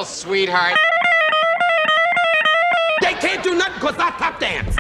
little sweetheart. They can't do nothing because I tap dance.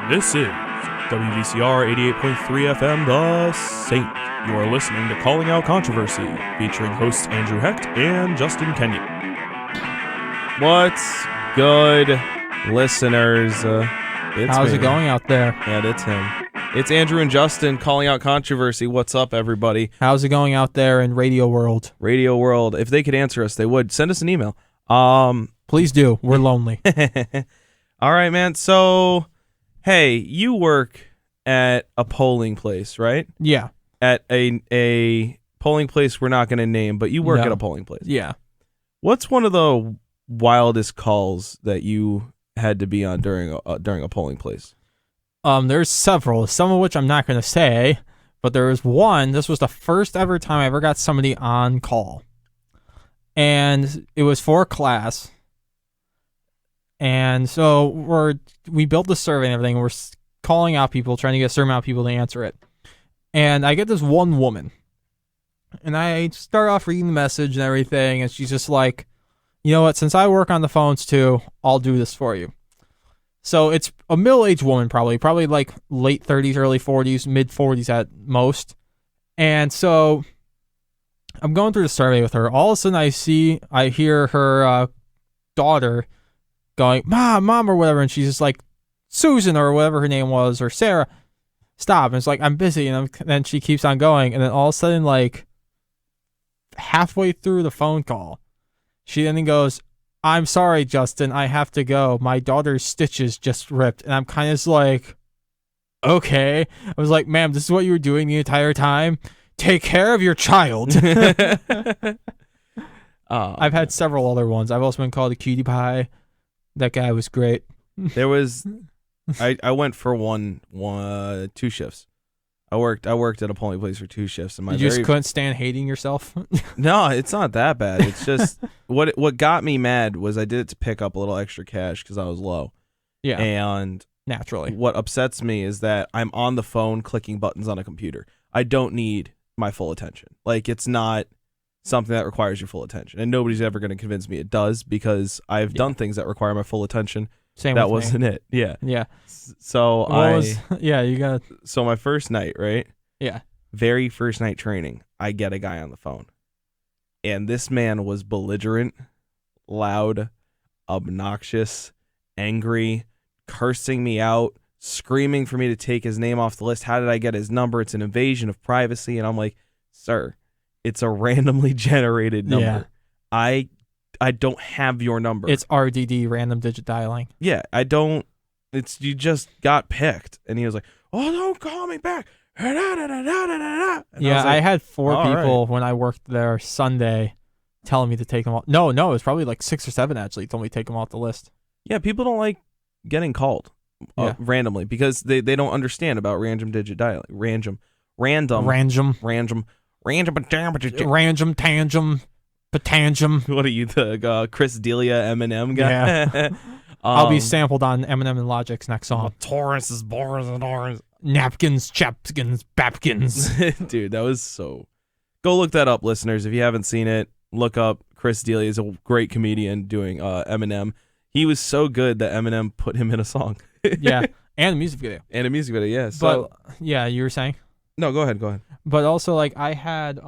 This is WVCR 88.3 FM, The Saint. You are listening to Calling Out Controversy, featuring hosts Andrew Hecht and Justin Kenyon. What's good, listeners? How's it going out there? Yeah, it's him. It's Andrew and Justin calling out controversy. What's up, everybody? How's it going out there in Radio World? Radio World. If they could answer us, they would. Send us an email. Please do. We're lonely. All right, man. So, hey, you work at a polling place, right? Yeah. At a polling place we're not going to name, but you work No. at a polling place. Yeah. What's one of the wildest calls that you had to be on during a polling place? There's several, some of which I'm not going to say, but there was one. This was the first ever time I ever got somebody on call. And it was for a class. And so we built the survey and everything. We're calling out people, trying to get a certain amount of people to answer it. And I get this one woman. And I start off reading the message and everything. And she's just like, you know what? Since I work on the phones too, I'll do this for you. So it's a middle-aged woman probably like late 30s, early 40s, mid 40s at most. And so I'm going through the survey with her. All of a sudden I hear her daughter going, mom, or whatever. And she's just like, Susan, or whatever her name was, or Sarah, stop. And it's like, I'm busy. And then she keeps on going. And then all of a sudden, like halfway through the phone call, she then goes, I'm sorry, Justin, I have to go. My daughter's stitches just ripped. And I'm kind of like, okay. I was like, ma'am, this is what you were doing the entire time? Take care of your child. I've had several other ones. I've also been called a cutie pie. That guy was great. There was, I went for two shifts. I worked at a polling place for 2 shifts. And You just couldn't stand hating yourself? No, it's not that bad. It's just what got me mad was I did it to pick up a little extra cash because I was low. Yeah. And naturally, what upsets me is that I'm on the phone clicking buttons on a computer. I don't need my full attention. Like, it's not something that requires your full attention. And nobody's ever going to convince me it does because I've done things that require my full attention. Same that with wasn't me. it. Yeah. Yeah. So you got. So my first night, right? Yeah. Very first night training, I get a guy on the phone. And this man was belligerent, loud, obnoxious, angry, cursing me out, screaming for me to take his name off the list. How did I get his number? It's an invasion of privacy. And I'm like, sir, it's a randomly generated number. Yeah. I don't have your number. It's RDD, random digit dialing. Yeah, I don't. It's you just got picked. And he was like, oh, don't call me back. And I had 4 people when I worked there Sunday telling me to take them off. No, it was probably like 6 or 7 actually told me to take them off the list. Yeah, people don't like getting called randomly because they don't understand about random digit dialing. Random tangent. Patangum. What are you, the Chris D'Elia Eminem guy? Yeah. I'll be sampled on Eminem and Logic's next song. Taurus is bars and ours. Napkins, chapkins, bapkins. Dude, that was so... Go look that up, listeners. If you haven't seen it, look up Chris D'Elia. Is a great comedian doing Eminem. He was so good that Eminem put him in a song. Yeah, and a music video. Yeah. So, but, yeah, you were saying? No, go ahead. But also, like, I had...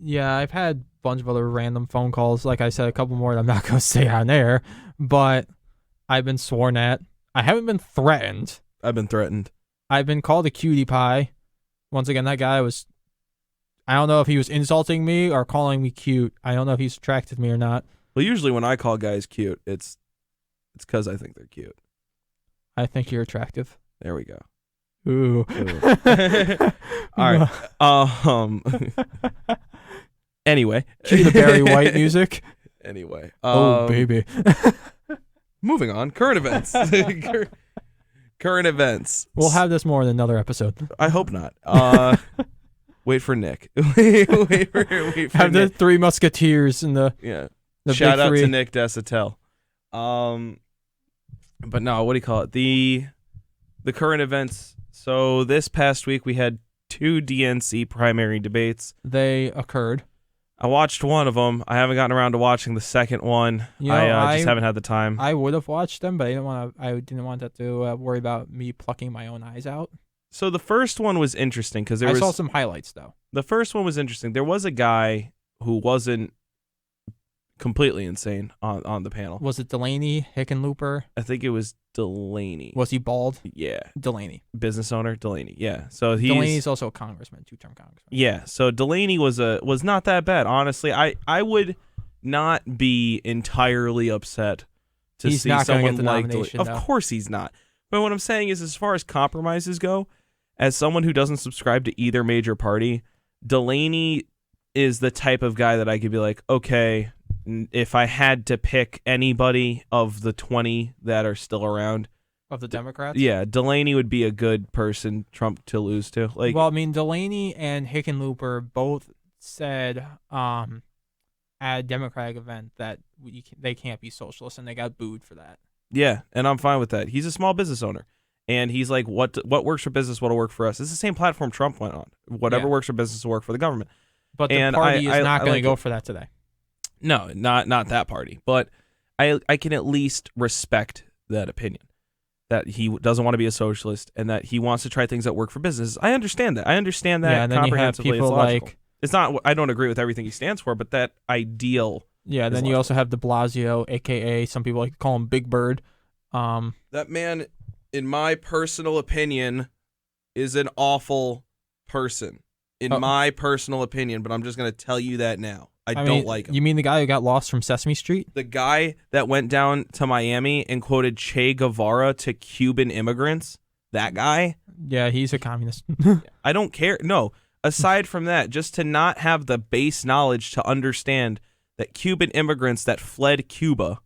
Yeah, I've had a bunch of other random phone calls. Like I said, a couple more that I'm not going to say on air. But I've been sworn at. I haven't been threatened. I've been threatened. I've been called a cutie pie. Once again, that guy was... I don't know if he was insulting me or calling me cute. I don't know if he's attracted to me or not. Well, usually when I call guys cute, it's because I think they're cute. I think you're attractive. There we go. Ooh. All right. Anyway. Cue the Barry White music. Anyway. Oh, baby. Moving on. Current events. Current events. We'll have this more in another episode. I hope not. Wait for Nick. wait for have Nick. the Three Musketeers and the Shout big out three. to Nick Desatel. But no, what do you call it? The current events. So this past week we had 2 DNC primary debates. They occurred. I watched one of them. I haven't gotten around to watching the second one. You know, I just haven't had the time. I would have watched them, but I didn't want that to worry about me plucking my own eyes out. So the first one was interesting because I saw some highlights though. The first one was interesting. There was a guy who wasn't completely insane on the panel. Was it Delaney, Hickenlooper? I think it was Delaney. Was he bald? Yeah. Delaney. Business owner Delaney. Yeah. So Delaney's also a congressman, 2-term congressman. Yeah. So Delaney was not that bad. Honestly, I would not be entirely upset to He's see not gonna someone get the like nomination, Delaney. Of course he's not. But what I'm saying is, as far as compromises go, as someone who doesn't subscribe to either major party, Delaney is the type of guy that I could be like, okay, if I had to pick anybody of the 20 that are still around of the Democrats. Yeah, Delaney would be a good person Trump to lose to. Like, well, I mean, Delaney and Hickenlooper both said at a Democratic event that they can't be socialists, and they got booed for that. Yeah, and I'm fine with that. He's a small business owner. And he's like, what works for business, what'll work for us. It's the same platform Trump went on. Whatever works for business will work for the government. But the party is not going to go for that today. No, not that party. But I can at least respect that opinion, that he doesn't want to be a socialist and that he wants to try things that work for business. I understand that. Yeah, and then you have people like... It's not, I don't agree with everything he stands for, but that ideal... Yeah, then you also have de Blasio, a.k.a. some people like to call him Big Bird. That man... in my personal opinion, is an awful person. In my personal opinion, but I'm just going to tell you that now. I don't like him. You mean the guy who got lost from Sesame Street? The guy that went down to Miami and quoted Che Guevara to Cuban immigrants? That guy? Yeah, he's a communist. I don't care. No, aside from that, just to not have the base knowledge to understand that Cuban immigrants that fled Cuba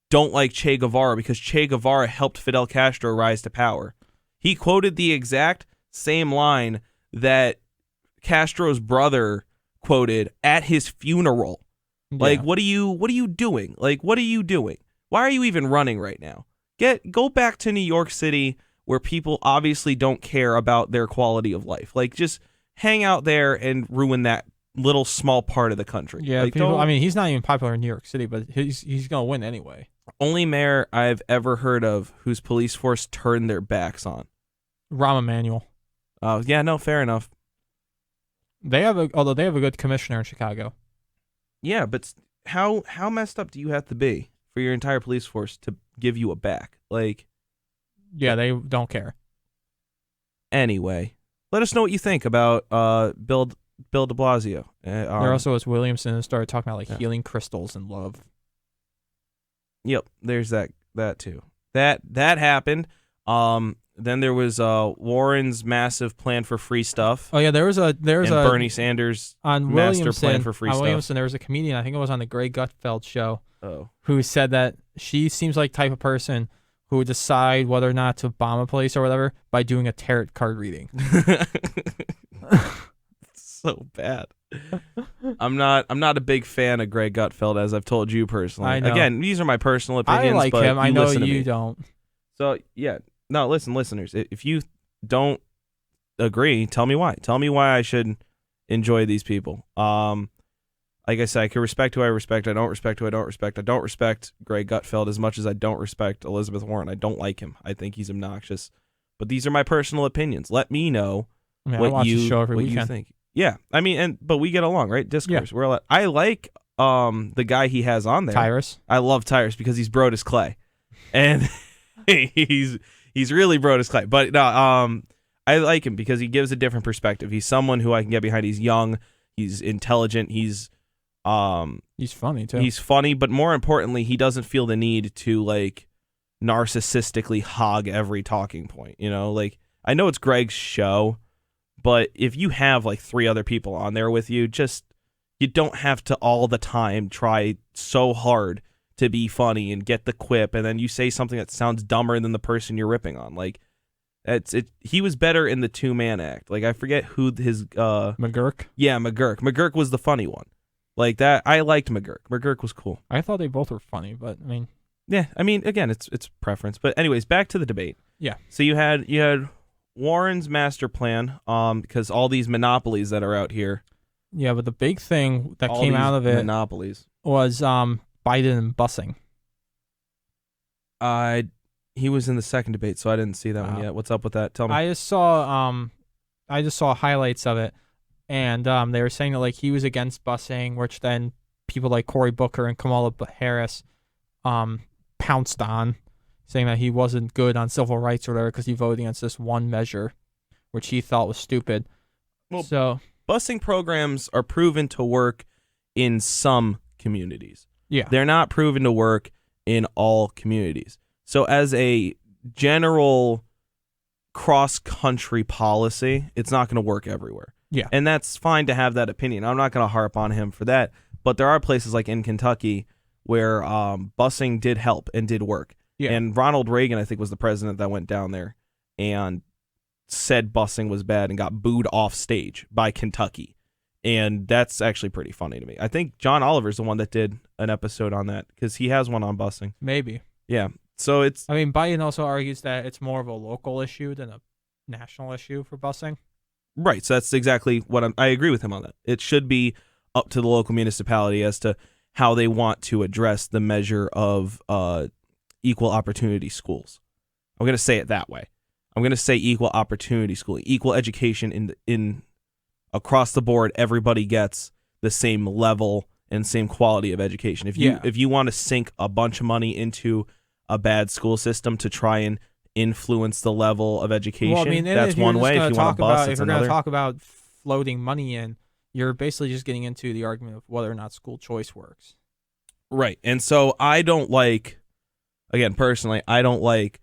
don't like Che Guevara because Che Guevara helped Fidel Castro rise to power. He quoted the exact same line that Castro's brother quoted at his funeral. Yeah. Like, what are you doing? Like, what are you doing? Why are you even running right now? Go back to New York City where people obviously don't care about their quality of life. Like, just hang out there and ruin that little small part of the country. Yeah, like, people, I mean, he's not even popular in New York City, but he's going to win anyway. Only mayor I've ever heard of whose police force turned their backs on. Rahm Emanuel. Oh, yeah, no, fair enough. Although they have a good commissioner in Chicago. Yeah, but how messed up do you have to be for your entire police force to give you a back? Like, yeah, they don't care. Anyway, let us know what you think about Bill de Blasio. There also was Williamson who started talking about healing crystals and love. Yep, there's that too. That happened. Then there was Warren's massive plan for free stuff. Oh yeah, there was Bernie Sanders' on master plan for free on stuff. Williamson, there was a comedian, I think it was on the Greg Gutfeld show, who said that she seems like the type of person who would decide whether or not to bomb a place or whatever by doing a tarot card reading. So bad. I'm not a big fan of Greg Gutfeld, as I've told you personally. I know. Again, these are my personal opinions. I like but him. I know listen to you me. don't. So yeah, no. Listen, listeners. If you don't agree, tell me why. Tell me why I should enjoy these people. Like I said, I can respect who I respect. I don't respect who I don't respect. I don't respect Greg Gutfeld as much as I don't respect Elizabeth Warren. I don't like him. I think he's obnoxious. But these are my personal opinions. Let me know what you think. Yeah, I mean, but we get along, right? Discourse. Yeah. I like the guy he has on there. Tyrus. I love Tyrus because he's Brodus Clay, and he's really Brodus Clay. But no, I like him because he gives a different perspective. He's someone who I can get behind. He's young. He's intelligent. He's funny too. He's funny, but more importantly, he doesn't feel the need to like narcissistically hog every talking point. Like, I know it's Greg's show, but if you have like 3 other people on there with you, you don't have to all the time try so hard to be funny and get the quip, and then you say something that sounds dumber than the person you're ripping on. Like, he was better in the 2-man act. Like, I forget who his McGurk. Yeah, McGurk. McGurk was the funny one. Like that, I liked McGurk. McGurk was cool. I thought they both were funny, but I mean, yeah. I mean, again, it's preference. But anyways, back to the debate. Yeah. So you had Warren's master plan, because all these monopolies that are out here. Yeah, but the big thing that all came these out of it monopolies was Biden and busing. He was in the second debate, so I didn't see that one yet. What's up with that? Tell me. I just saw highlights of it, and they were saying that like he was against busing, which then people like Cory Booker and Kamala Harris pounced on, saying that he wasn't good on civil rights or whatever because he voted against this one measure, which he thought was stupid. Well, so busing programs are proven to work in some communities. Yeah. They're not proven to work in all communities. So as a general cross-country policy, it's not going to work everywhere. Yeah. And that's fine to have that opinion. I'm not going to harp on him for that. But there are places like in Kentucky where busing did help and did work. Yeah. And Ronald Reagan, I think, was the president that went down there and said busing was bad and got booed off stage by Kentucky. And that's actually pretty funny to me. I think John Oliver's the one that did an episode on that because he has one on busing. Maybe. Yeah. So it's... I mean, Biden also argues that it's more of a local issue than a national issue for busing. Right. So that's exactly what I agree with him on that. It should be up to the local municipality as to how they want to address the measure of equal opportunity schools. I'm going to say it that way. I'm going to say equal opportunity schooling, equal education in across the board. Everybody gets the same level and same quality of education. If you want to sink a bunch of money into a bad school system to try and influence the level of education, well, I mean, that's one way. If you want to bust, if it's you're going another. to talk about floating money in, you're basically just getting into the argument of whether or not school choice works. Right. And so I don't like, again, personally, I don't like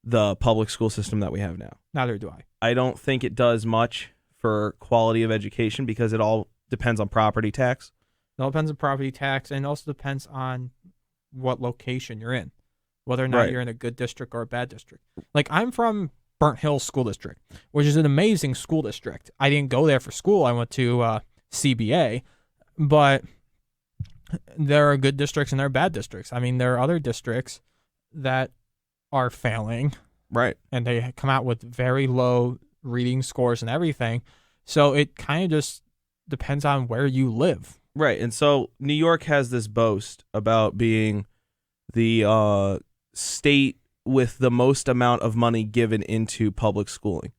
the public school system that we have now. Neither do I. I don't think it does much for quality of education because it all depends on property tax. It all depends on property tax, and it also depends on what location you're in, whether or not you're in a good district or a bad district. Like, I'm from Burnt Hills School District, which is an amazing school district. I didn't go there for school. I went to CBA, but there are good districts and there are bad districts. I mean, there are other districts that are failing. Right. And they come out with very low reading scores and everything. So it kind of just depends on where you live. Right. And so New York has this boast about being the state with the most amount of money given into public schooling.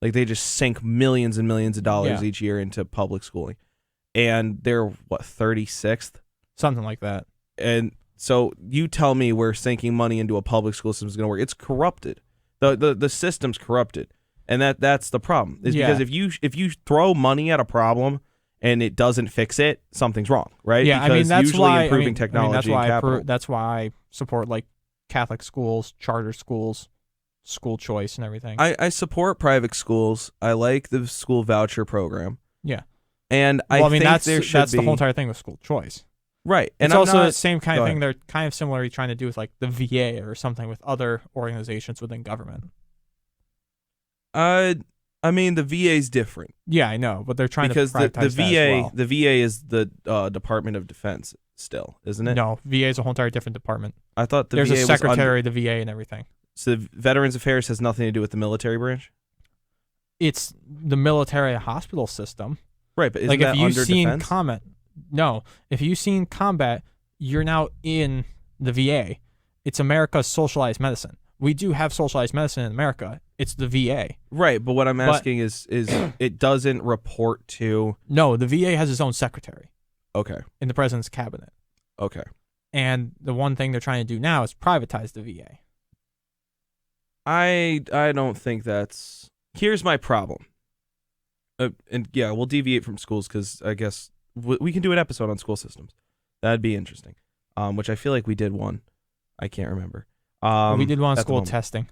Like, they just sink millions and millions of dollars each year into public schooling. And they're, 36th? Something like that. And so you tell me where sinking money into a public school system is going to work. It's corrupted. The system's corrupted. And that's the problem. Is because if you throw money at a problem and it doesn't fix it, something's wrong, right? Yeah, because I mean, that's usually why improving technology and capital. that's why I support like Catholic schools, charter schools, school choice, and everything. I support private schools. I like the school voucher program. Yeah, and I think that's the whole entire thing with school choice. Right, and it's I'm also not, the same kind of thing. They're kind of similarly trying to do with like the VA or something with other organizations within government. I mean, the VA's different. Yeah, I know, but they're trying to privatize the VA. That as well. The VA is the Department of Defense still, isn't it? No, VA is a whole entire different department. I thought there's VA a secretary of the VA and everything. So the Veterans Affairs has nothing to do with the military branch? It's the military hospital system. Right, but isn't like that if you've under seen defense? if you've seen combat, you're now in the VA. It's America's socialized medicine. We do have socialized medicine in America. It's the VA. Right, but what I'm asking is it doesn't report to... No, the VA has its own secretary. Okay. In the president's cabinet. Okay. And the one thing they're trying to do now is privatize the VA. I don't think that's... Here's my problem. And yeah, we'll deviate from schools because I guess we can do an episode on school systems. That'd be interesting. Which I feel like we did one. I can't remember. We did one on at the school moment. testing.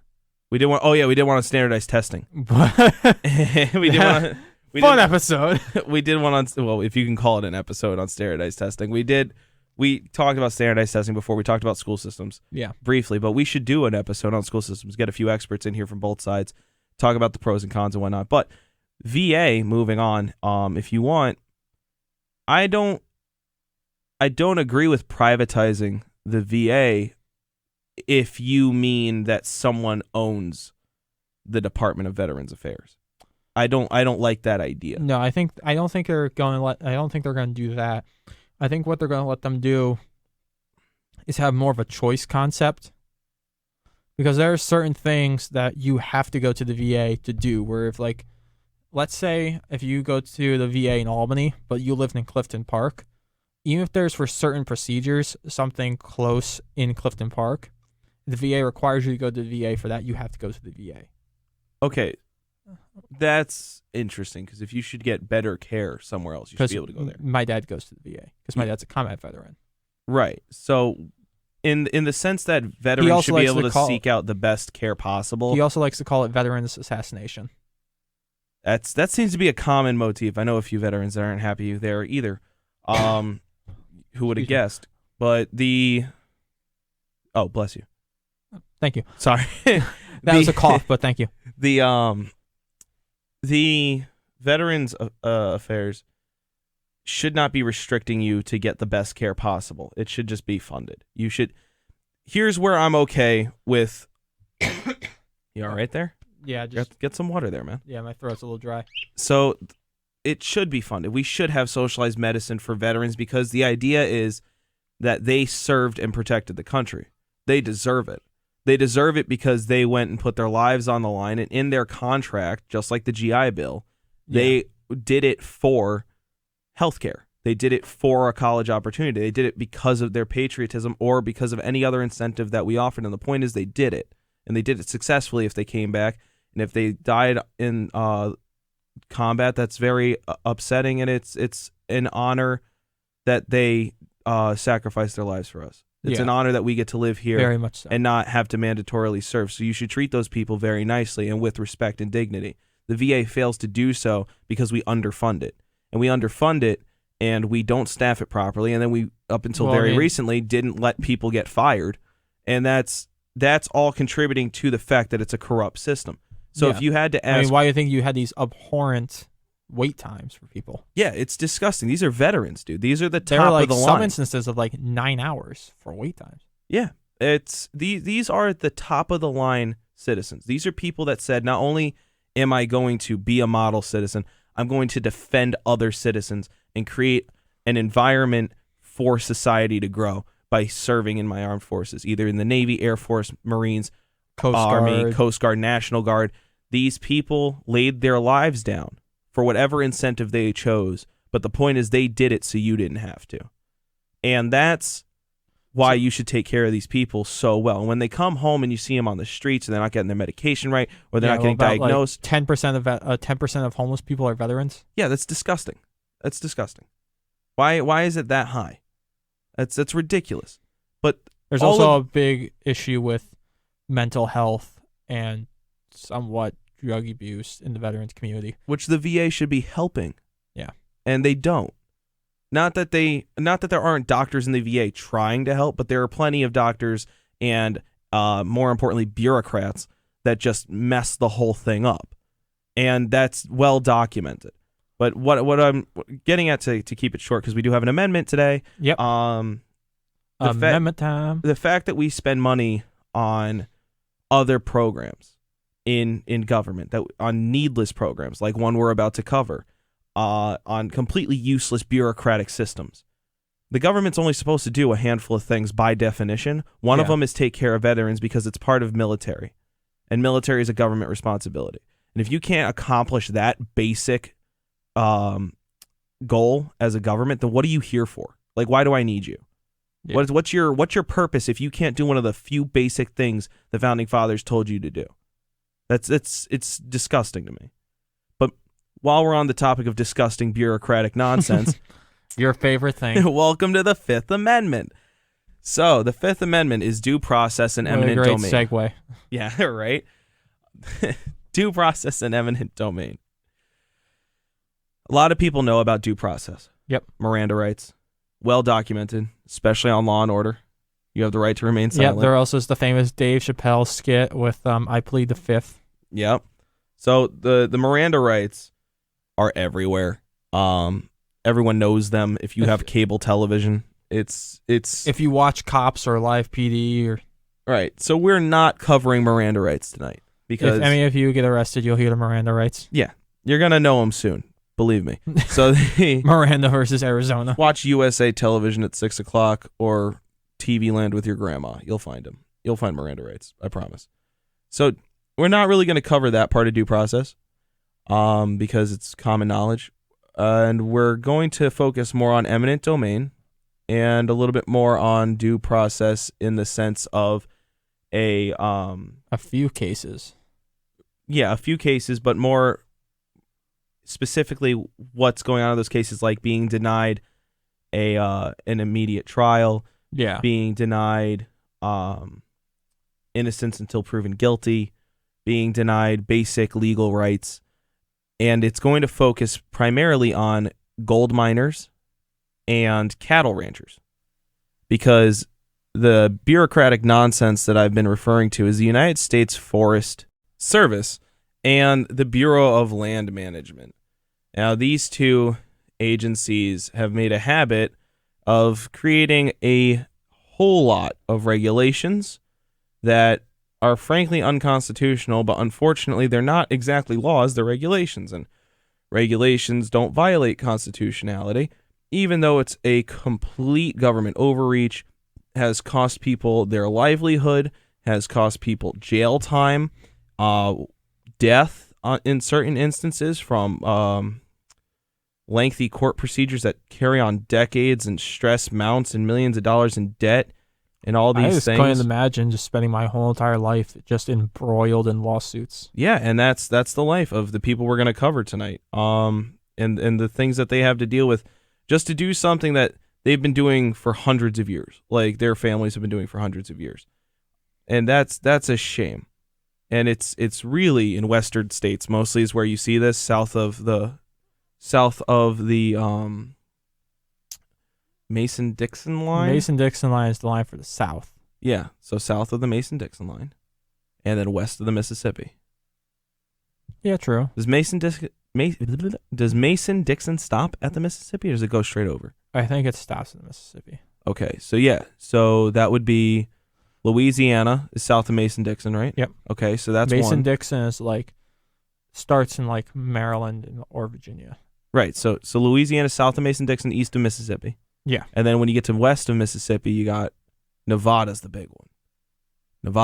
We did one. Oh yeah, we did one on standardized testing. we did one. Fun episode. We did one on, well, if you can call it an episode on standardized testing. We talked about standardized testing before. We talked about school systems briefly, but we should do an episode on school systems, get a few experts in here from both sides, talk about the pros and cons and whatnot. But VA, moving on, if you want, I don't agree with privatizing the VA if you mean that someone owns the Department of Veterans Affairs. I don't like that idea. No, I don't think they're going to do that. I think what they're going to let them do is have more of a choice concept, because there are certain things that you have to go to the VA to do, where if, like, let's say if you go to the VA in Albany, but you live in Clifton Park, even if there's for certain procedures something close in Clifton Park, the VA requires you to go to the VA for that. You have to go to the VA. Okay. That's interesting, because if you should get better care somewhere else, you should be able to go there. My dad goes to the VA because my dad's a combat veteran. Right. So in the sense that veterans should be able to seek out the best care possible. He also likes to call it veterans assassination. That seems to be a common motif. I know a few veterans that aren't happy there either. Who would have guessed? But oh, bless you. Thank you. Sorry. That was a cough, but thank you. The Veterans Affairs should not be restricting you to get the best care possible. It should just be funded. Here's where I'm okay with. You all right there? Yeah, just get some water there, man. Yeah, my throat's a little dry. So it should be funded. We should have socialized medicine for veterans, because the idea is that they served and protected the country. They deserve it. They deserve it because they went and put their lives on the line, and in their contract, just like the GI Bill, they did it for healthcare. They did it for a college opportunity. They did it because of their patriotism or because of any other incentive that we offered. And the point is, they did it, and they did it successfully if they came back. And if they died in combat, that's very upsetting, and it's an honor that they sacrificed their lives for us. It's an honor that we get to live here very much so, and not have to mandatorily serve. So you should treat those people very nicely and with respect and dignity. The VA fails to do so because we underfund it. And we underfund it, and we don't staff it properly. And then we, up until recently, didn't let people get fired. And that's all contributing to the fact that it's a corrupt system. So if you had to ask... why do you think you had these abhorrent wait times for people? Yeah, it's disgusting. These are veterans, dude. These are the there top are of the line. Some instances of 9 hours for wait times. Yeah, these are the top of the line citizens. These are people that said, not only am I going to be a model citizen, I'm going to defend other citizens and create an environment for society to grow by serving in my armed forces, either in the Navy, Air Force, Marines, Army, Coast Guard, National Guard. These people laid their lives down for whatever incentive they chose, but the point is they did it so you didn't have to. And that's why you should take care of these people so well. And when they come home and you see them on the streets and they're not getting their medication right, or they're not getting diagnosed. 10% of homeless people are veterans? Yeah, that's disgusting. That's disgusting. Why is it that high? That's ridiculous. But there's also a big issue with mental health and somewhat drug abuse in the veterans community, which the VA should be helping. Yeah. And they don't. Not that there aren't doctors in the VA trying to help, but there are plenty of doctors and more importantly bureaucrats that just mess the whole thing up. And that's well documented. But what I'm getting at, to keep it short, because we do have an amendment today. Yep. Amendment time. The fact that we spend money on other programs in government, that on needless programs like one we're about to cover, on completely useless bureaucratic systems. The government's only supposed to do a handful of things by definition. One of them is take care of veterans because it's part of military, and military is a government responsibility. And if you can't accomplish that basic goal as a government, then what are you here for? Like, why do I need you? Yeah. What's your purpose if you can't do one of the few basic things the founding fathers told you to do? It's disgusting to me. But while we're on the topic of disgusting bureaucratic nonsense, your favorite thing. Welcome to the Fifth Amendment. So the Fifth Amendment is due process and What a eminent great domain. segue. Yeah, right. Due process and eminent domain. A lot of people know about due process. Yep. Miranda rights, well documented, especially on Law and Order. You have the right to remain silent. Yep, there also is the famous Dave Chappelle skit with I plead the fifth. Yep. So the Miranda rights are everywhere. Everyone knows them. If you have cable television, it's If you watch Cops or Live PD or right. So we're not covering Miranda rights tonight because if any of you get arrested, you'll hear the Miranda rights. yeah, you're gonna know them soon. Believe me. So they Miranda versus Arizona. watch USA television at 6:00 or TV Land with your grandma. You'll find them. You'll find Miranda rights. I promise. So we're not really going to cover that part of due process because it's common knowledge. And we're going to focus more on eminent domain and a little bit more on due process in the sense of a few cases. Yeah, a few cases, but more specifically what's going on in those cases, like being denied an immediate trial, being denied innocence until proven guilty, being denied basic legal rights. And it's going to focus primarily on gold miners and cattle ranchers, because the bureaucratic nonsense that I've been referring to is the United States Forest Service and the Bureau of Land Management. Now, these two agencies have made a habit of creating a whole lot of regulations that are frankly unconstitutional, but unfortunately they're not exactly laws, they're regulations, and regulations don't violate constitutionality, even though it's a complete government overreach, has cost people their livelihood, has cost people jail time, death in certain instances from lengthy court procedures that carry on decades and stress mounts and millions of dollars in debt and all these things. I just can't imagine just spending my whole entire life just embroiled in lawsuits. Yeah, and that's the life of the people we're going to cover tonight. And the things that they have to deal with just to do something that they've been doing for hundreds of years, like their families have been doing for hundreds of years. And that's a shame. And it's really in western states mostly is where you see this, south of the Mason-Dixon line. Mason-Dixon line is the line for the South. Yeah, so south of the Mason-Dixon line, and then west of the Mississippi. Yeah, true. Does Mason-Dixon stop at the Mississippi, or does it go straight over? I think it stops in the Mississippi. Okay, so yeah, so that would be Louisiana is south of Mason-Dixon, right? Yep. Okay, so that's Mason-Dixon is starts in Maryland or Virginia. Right, so Louisiana is south of Mason-Dixon, east of Mississippi. Yeah. And then when you get to west of Mississippi, you got Nevada's the big one. And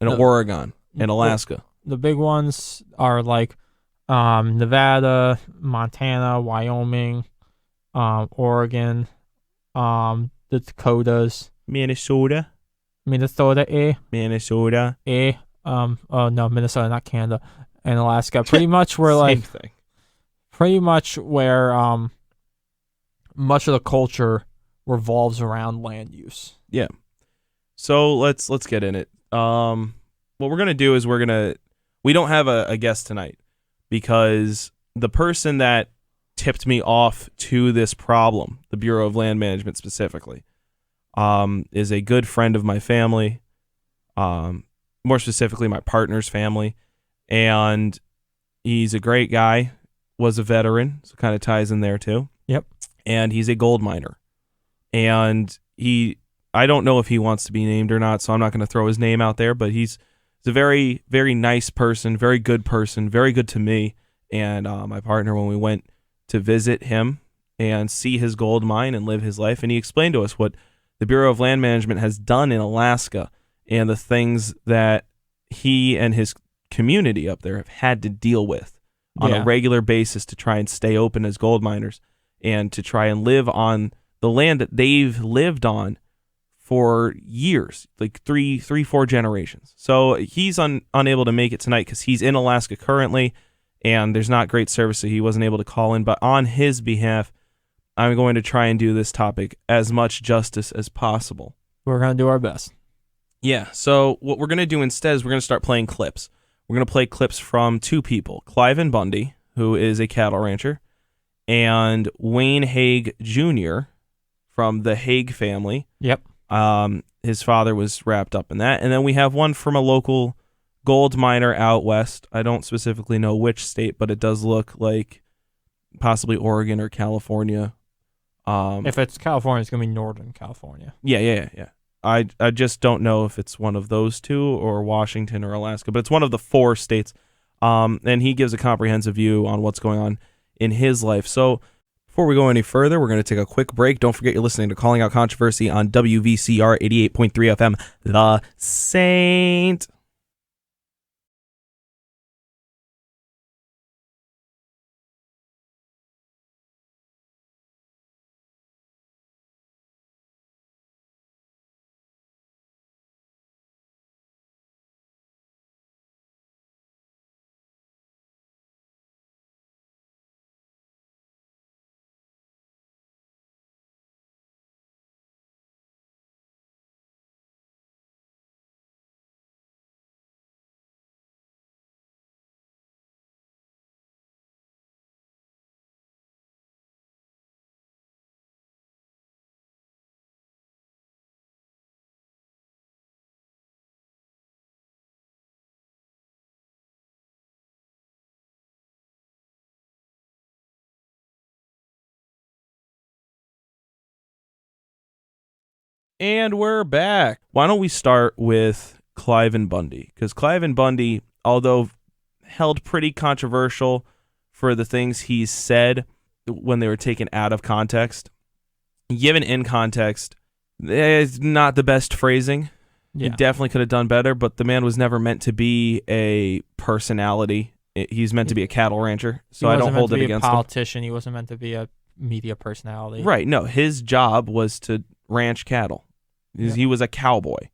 Oregon and Alaska. The big ones are Nevada, Montana, Wyoming, Oregon, the Dakotas, Minnesota, Minnesota, Minnesota, Minnesota, not Canada, and Alaska. Pretty much where Same thing. Pretty much where much of the culture revolves around land use. Yeah. So let's get in it. What we're gonna do is we don't have a guest tonight because the person that tipped me off to this problem, the Bureau of Land Management specifically, is a good friend of my family, more specifically my partner's family, and he's a great guy, was a veteran, so kind of ties in there too. Yep. And he's a gold miner. And I don't know if he wants to be named or not, so I'm not going to throw his name out there, but he's a very, very nice person, very good to me. And my partner, when we went to visit him and see his gold mine and live his life, and he explained to us what the Bureau of Land Management has done in Alaska and the things that he and his community up there have had to deal with on a regular basis to try and stay open as gold miners and to try and live on the land that they've lived on for years, like three, 4 generations. So he's unable to make it tonight because he's in Alaska currently, and there's not great service, so he wasn't able to call in. But on his behalf, I'm going to try and do this topic as much justice as possible. We're going to do our best. Yeah, so what we're going to do instead is we're going to start playing clips. We're going to play clips from two people, Cliven Bundy, who is a cattle rancher, and Wayne Hage Jr. from the Hage family. Yep. His father was wrapped up in that. And then we have one from a local gold miner out west. I don't specifically know which state, but it does look like possibly Oregon or California. If it's California, it's going to be Northern California. Yeah. I just don't know if it's one of those two or Washington or Alaska, but it's one of the 4 states. And he gives a comprehensive view on what's going on in his life. So before we go any further, we're going to take a quick break. Don't forget you're listening to Calling Out Controversy on WVCR 88.3 FM, The Saint. And we're back. Why don't we start with Cliven Bundy? Because Cliven Bundy, although held pretty controversial for the things he said when they were taken out of context, given in context, it's not the best phrasing. Yeah. He definitely could have done better, but the man was never meant to be a personality. He's meant to be a cattle rancher, so I don't hold it against him. He wasn't meant to be a politician. He wasn't meant to be a media personality. Right. No, his job was to ranch cattle. Yep. He was a cowboy,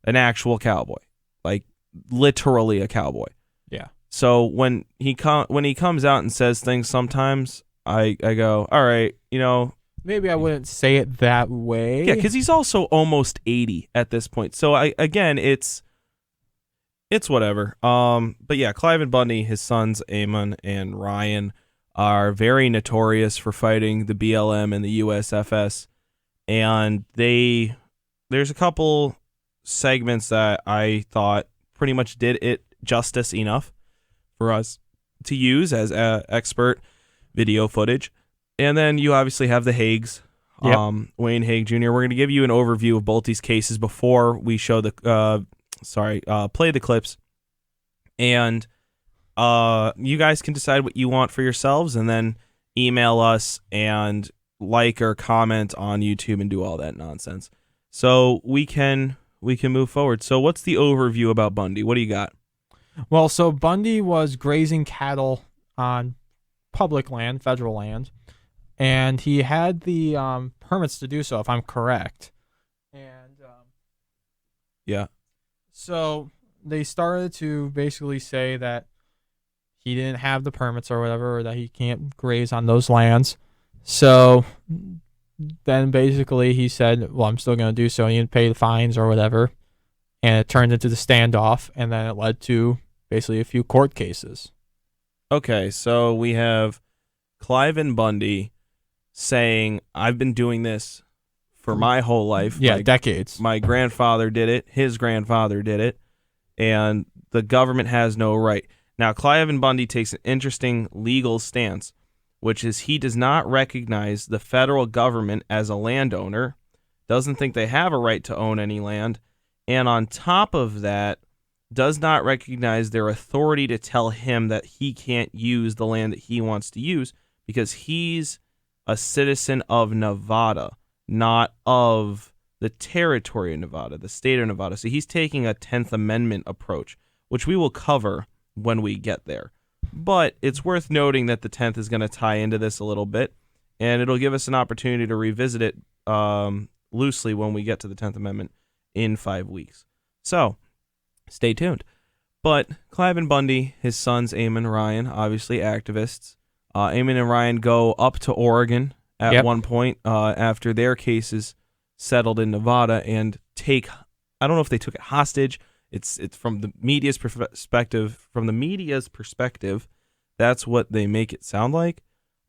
an actual cowboy, like literally a cowboy. Yeah. So when he comes out and says things, sometimes I go, all right, Maybe I wouldn't say it that way. yeah, because he's also almost 80 at this point. So it's whatever. But yeah, Cliven Bundy, his sons Eamon and Ryan are very notorious for fighting the BLM and the USFS, and there's a couple segments that I thought pretty much did it justice enough for us to use as expert video footage. And then you obviously have the Hages, Yep. Wayne Hage Jr. We're going to give you an overview of both these cases before we show play the clips. And you guys can decide what you want for yourselves and then email us and like or comment on YouTube and do all that nonsense. So we can move forward. So what's the overview about Bundy? What do you got? Well, so Bundy was grazing cattle on public land, federal land, and he had the permits to do so, if I'm correct. And Yeah. so they started to basically say that he didn't have the permits or whatever, or that he can't graze on those lands. So then basically he said, well, I'm still going to do so. And he didn't pay the fines or whatever. And it turned into the standoff. And then it led to basically a few court cases. Okay, so we have Cliven Bundy saying, I've been doing this for my whole life. Yeah, decades. My grandfather did it. His grandfather did it. And the government has no right. Now, Cliven Bundy takes an interesting legal stance, which is he does not recognize the federal government as a landowner, doesn't think they have a right to own any land, and on top of that, does not recognize their authority to tell him that he can't use the land that he wants to use because he's a citizen of Nevada, not of the territory of Nevada, the state of Nevada. So he's taking a 10th Amendment approach, which we will cover when we get there. But it's worth noting that the 10th is going to tie into this a little bit, and it'll give us an opportunity to revisit it loosely when we get to the 10th Amendment in 5 weeks. So, stay tuned. But Cliven Bundy, his sons Eamon and Ryan, obviously activists. Eamon and Ryan go up to Oregon at one point after their cases settled in Nevada and take, I don't know if they took it hostage. It's from the media's perspective. From the media's perspective, that's what they make it sound like.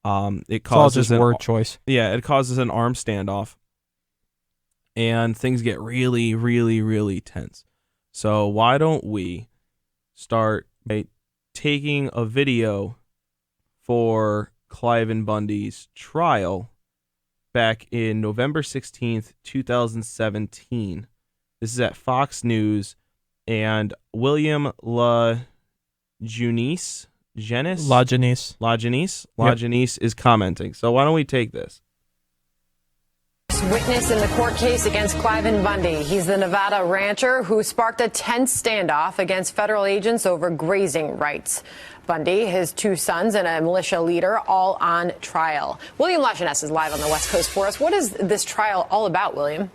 It causes word choice. Yeah, it causes an armed standoff, and things get really, really, really tense. So why don't we start by taking a video for Cliven Bundy's trial back in November 16th, 2017. This is at Fox News, and William LaJeunesse is commenting. So why don't we take this? Witness in the court case against Cliven Bundy. He's the Nevada rancher who sparked a tense standoff against federal agents over grazing rights. Bundy, his 2 sons, and a militia leader all on trial. William LaJeunesse is live on the West Coast for us. What is this trial all about, William?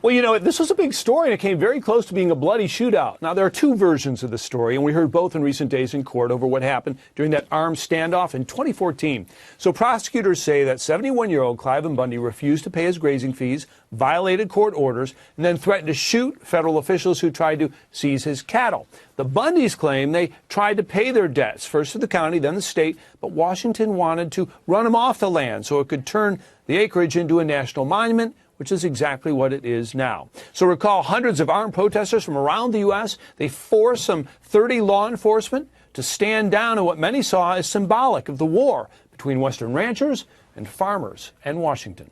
Well, you know, this was a big story, and it came very close to being a bloody shootout. Now, there are 2 versions of the story, and we heard both in recent days in court over what happened during that armed standoff in 2014. So prosecutors say that 71-year-old Cliven Bundy refused to pay his grazing fees, violated court orders, and then threatened to shoot federal officials who tried to seize his cattle. The Bundys claim they tried to pay their debts, first to the county, then the state, but Washington wanted to run them off the land so it could turn the acreage into a national monument, which is exactly what it is now. So recall hundreds of armed protesters from around the U.S. They forced some 30 law enforcement to stand down in what many saw as symbolic of the war between Western ranchers and farmers and Washington.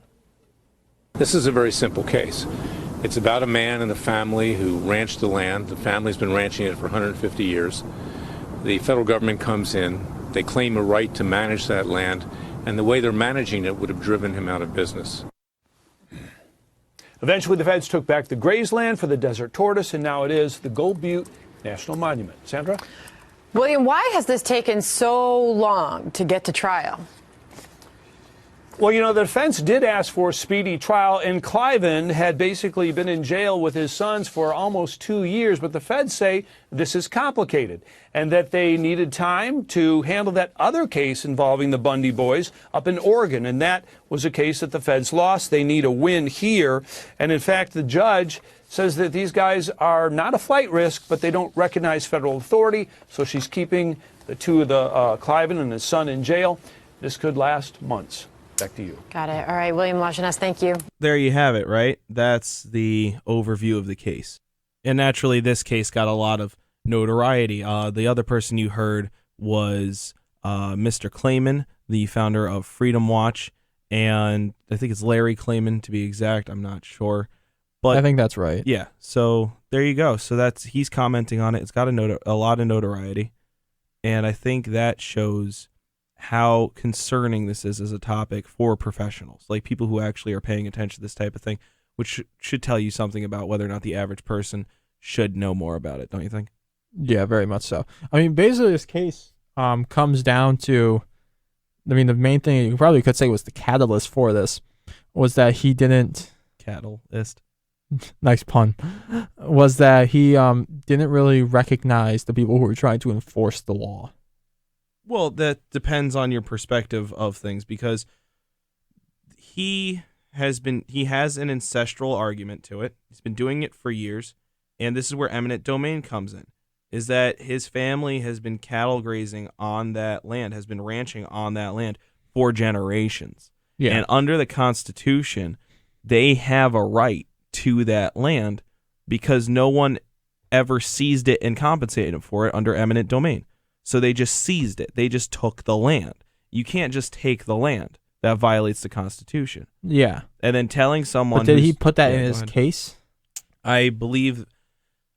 This is a very simple case. It's about a man and a family who ranched the land. The family's been ranching it for 150 years. The federal government comes in. They claim a right to manage that land, and the way they're managing it would have driven him out of business. Eventually, the feds took back the grazeland for the desert tortoise, and now it is the Gold Butte National Monument. Sandra? William, why has this taken so long to get to trial? Well, you know, the defense did ask for a speedy trial, and Cliven had basically been in jail with his sons for almost 2 years, but the feds say this is complicated and that they needed time to handle that other case involving the Bundy boys up in Oregon, and that was a case that the feds lost. They need a win here, and in fact, the judge says that these guys are not a flight risk, but they don't recognize federal authority, so she's keeping the 2 of the Cliven and his son in jail. This could last months. Back to you. Got it. All right, William LaJeunesse, thank you. There you have it, right? That's the overview of the case. And naturally, this case got a lot of notoriety. The other person you heard was Mr. Clayman, the founder of Freedom Watch, and I think it's Larry Clayman to be exact. I'm not sure, but I think that's right. Yeah. So there you go. So he's commenting on it. It's got a lot of notoriety, and I think that shows how concerning this is as a topic for professionals, like people who actually are paying attention to this type of thing, which should tell you something about whether or not the average person should know more about it, don't you think? Yeah, very much so. I mean, basically this case comes down to, I mean, the main thing you probably could say was the catalyst for this was that he didn't... Catalyst. Nice pun. Was that he didn't really recognize the people who were trying to enforce the law. Well, that depends on your perspective of things, because he has an ancestral argument to it. He's been doing it for years, and this is where eminent domain comes in, is that his family has been cattle grazing on that land, has been ranching on that land for generations. Yeah. And under the Constitution, they have a right to that land because no one ever seized it and compensated for it under eminent domain. So they just seized it. They just took the land. You can't just take the land. That violates the Constitution. Yeah. And then telling someone... But did he put that in his case? I believe...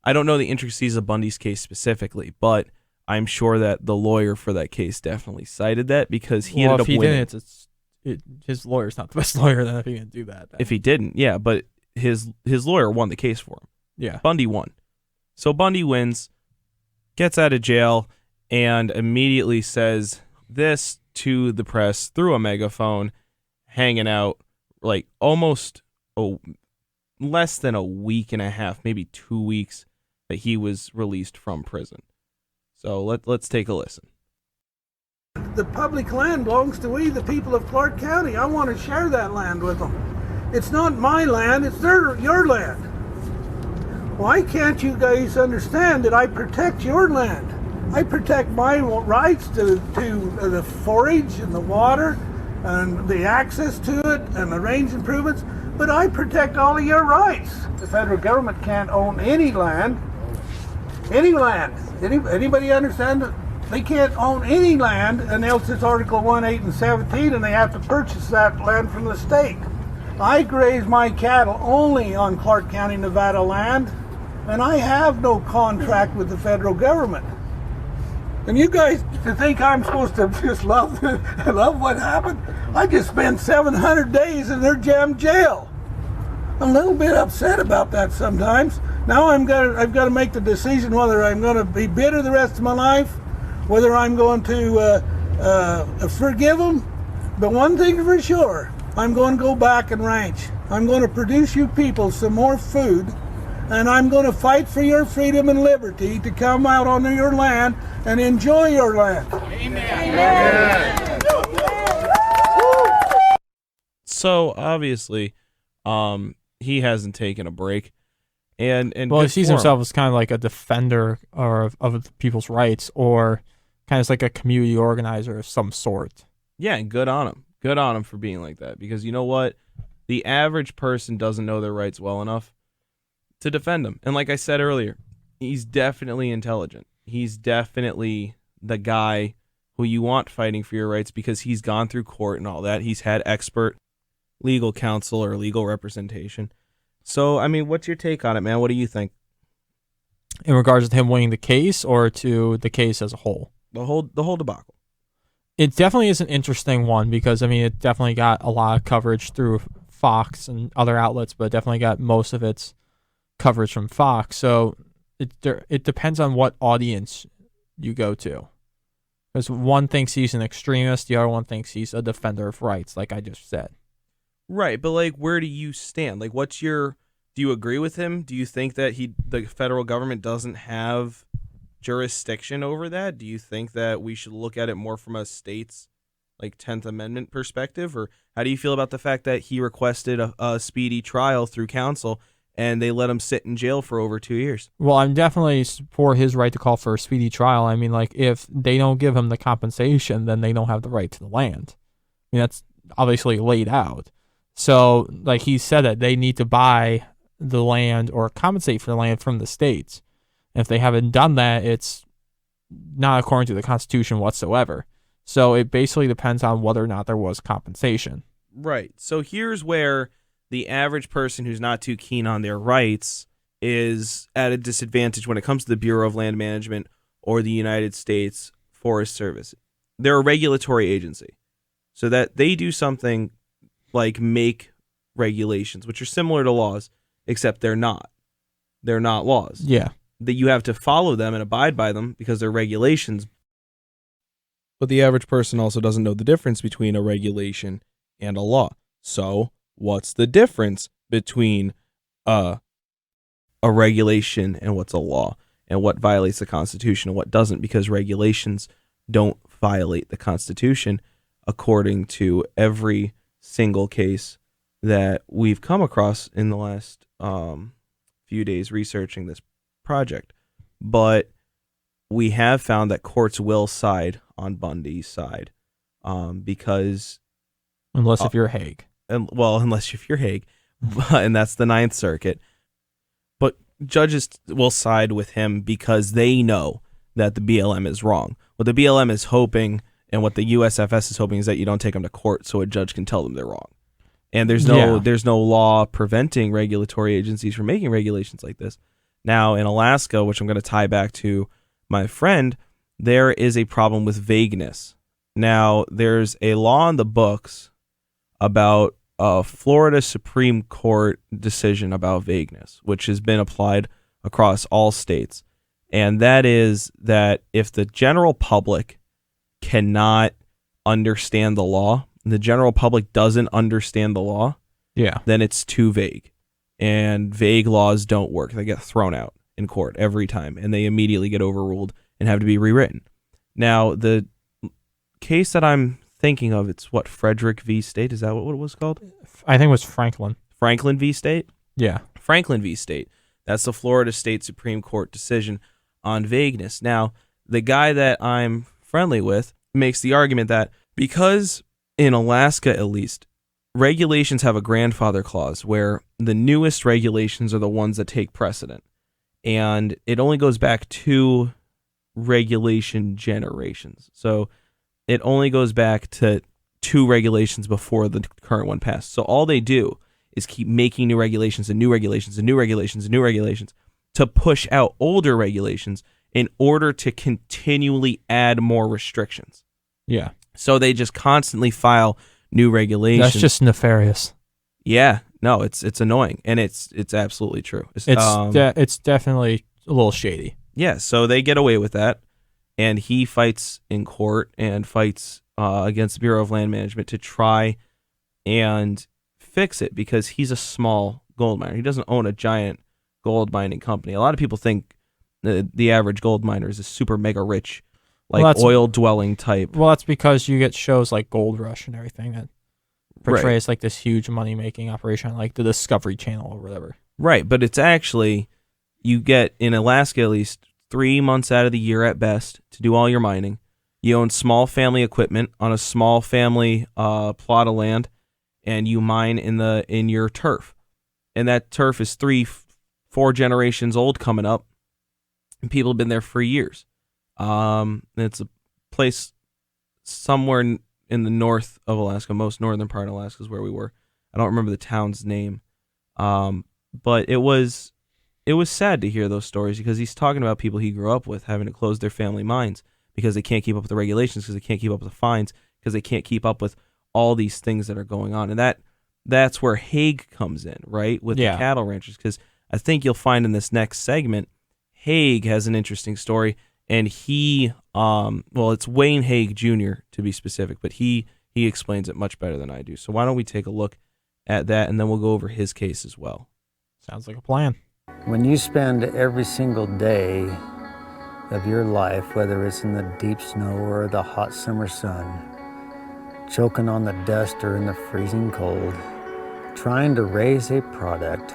I don't know the intricacies of Bundy's case specifically, but I'm sure that the lawyer for that case definitely cited that because he ended up winning. If he didn't, his lawyer's not the best lawyer then if he didn't do that. If he didn't, yeah, but his lawyer won the case for him. Yeah. Bundy won. So Bundy wins, gets out of jail, and immediately says this to the press through a megaphone, hanging out like almost less than a week and a half, maybe 2 weeks, that he was released from prison. So let's take a listen. The public land belongs to we, the people of Clark County. I want to share that land with them. It's not my land, it's your land. Why can't you guys understand that I protect your land? I protect my rights to the forage and the water and the access to it and the range improvements, but I protect all of your rights. The federal government can't own any land. Any land. Anybody understand that? They can't own any land, and else it's Article 1, 8, and 17, and they have to purchase that land from the state. I graze my cattle only on Clark County, Nevada land, and I have no contract with the federal government. And you guys to think I'm supposed to just love what happened? I just spent 700 days in their jail. I'm a little bit upset about that sometimes. Now I've got to make the decision whether I'm going to be bitter the rest of my life, whether I'm going to forgive them. But one thing for sure, I'm going to go back and ranch. I'm going to produce you people some more food, and I'm going to fight for your freedom and liberty to come out on your land and enjoy your land. Amen. So obviously, he hasn't taken a break, and well, he sees himself as kind of like a defender of people's rights, or kind of like a community organizer of some sort. Yeah, and good on him. Good on him for being like that, because you know what? The average person doesn't know their rights well enough to defend them. And like I said earlier, he's definitely intelligent. He's definitely the guy who you want fighting for your rights, because he's gone through court and all that. He's had expert legal counsel or legal representation. So, I mean, what's your take on it, man? What do you think? In regards to him winning the case, or to the case as a whole? The whole debacle. It definitely is an interesting one, because, I mean, it definitely got a lot of coverage through Fox and other outlets, but it definitely got most of its coverage from Fox. So it depends on what audience you go to. Because one thinks he's an extremist, the other one thinks he's a defender of rights, like I just said. Right, but like, where do you stand? Like, do you agree with him? Do you think that the federal government doesn't have jurisdiction over that? Do you think that we should look at it more from a state's, like, 10th Amendment perspective? Or how do you feel about the fact that he requested a speedy trial through counsel and they let him sit in jail for over 2 years? Well, I'm definitely for his right to call for a speedy trial. I mean, like, if they don't give him the compensation, then they don't have the right to the land. I mean, that's obviously laid out. So, like he said, that they need to buy the land or compensate for the land from the states. And if they haven't done that, it's not according to the Constitution whatsoever. So it basically depends on whether or not there was compensation. Right. So here's where the average person who's not too keen on their rights is at a disadvantage when it comes to the Bureau of Land Management or the United States Forest Service. They're a regulatory agency, so that they do something like make regulations, which are similar to laws, except they're not. They're not laws. Yeah. That you have to follow them and abide by them because they're regulations. But the average person also doesn't know the difference between a regulation and a law. So what's the difference between a regulation and what's a law, and what violates the Constitution and what doesn't? Because regulations don't violate the Constitution according to every single case that we've come across in the last few days researching this project. But we have found that courts will side on Bundy's side, because unless if you're Hage. Unless if you're Hage, and that's the Ninth Circuit. But judges will side with him because they know that the BLM is wrong. What the BLM is hoping, and what the USFS is hoping, is that you don't take them to court so a judge can tell them they're wrong. And there's no law preventing regulatory agencies from making regulations like this. Now, in Alaska, which I'm going to tie back to my friend, there is a problem with vagueness. Now, there's a law on the books about a Florida Supreme Court decision about vagueness, which has been applied across all states. And that is that if the general public cannot understand the law, the general public doesn't understand the law, then it's too vague. And vague laws don't work. They get thrown out in court every time, and they immediately get overruled and have to be rewritten. Now, the case that I'm thinking of, it's what, Frederick v. State? Is that what it was called? I think it was Franklin. Franklin v. State? Yeah. Franklin v. State. That's the Florida State Supreme Court decision on vagueness. Now, the guy that I'm friendly with makes the argument that because in Alaska, at least, regulations have a grandfather clause where the newest regulations are the ones that take precedent. And it only goes back 2 regulation generations. So it only goes back to 2 regulations before the current one passed. So all they do is keep making new regulations and new regulations and new regulations and new regulations to push out older regulations in order to continually add more restrictions. Yeah. So they just constantly file new regulations. That's just nefarious. Yeah. No, it's annoying, and it's absolutely true. It's definitely a little shady. Yeah, so they get away with that, and he fights in court and fights against the Bureau of Land Management to try and fix it because he's a small gold miner. He doesn't own a giant gold mining company. A lot of people think the average gold miner is a super mega rich, oil dwelling type. Well, that's because you get shows like Gold Rush and everything that portrays like this huge money making operation, like the Discovery Channel or whatever. Right, but it's actually, you get in Alaska at least 3 months out of the year at best to do all your mining. You own small family equipment on a small family plot of land, and you mine in your turf. And that turf is 3-4 generations old coming up, and people have been there for years. It's a place somewhere in the north of Alaska, most northern part of Alaska is where we were. I don't remember the town's name, but it was sad to hear those stories because he's talking about people he grew up with having to close their family mines because they can't keep up with the regulations, because they can't keep up with the fines, because they can't keep up with all these things that are going on. And that's where Hage comes in, right, with the cattle ranchers, because I think you'll find in this next segment, Hage has an interesting story, and he, it's Wayne Hage Jr. to be specific, but he explains it much better than I do. So why don't we take a look at that, and then we'll go over his case as well. Sounds like a plan. When you spend every single day of your life, whether it's in the deep snow or the hot summer sun, choking on the dust or in the freezing cold, trying to raise a product,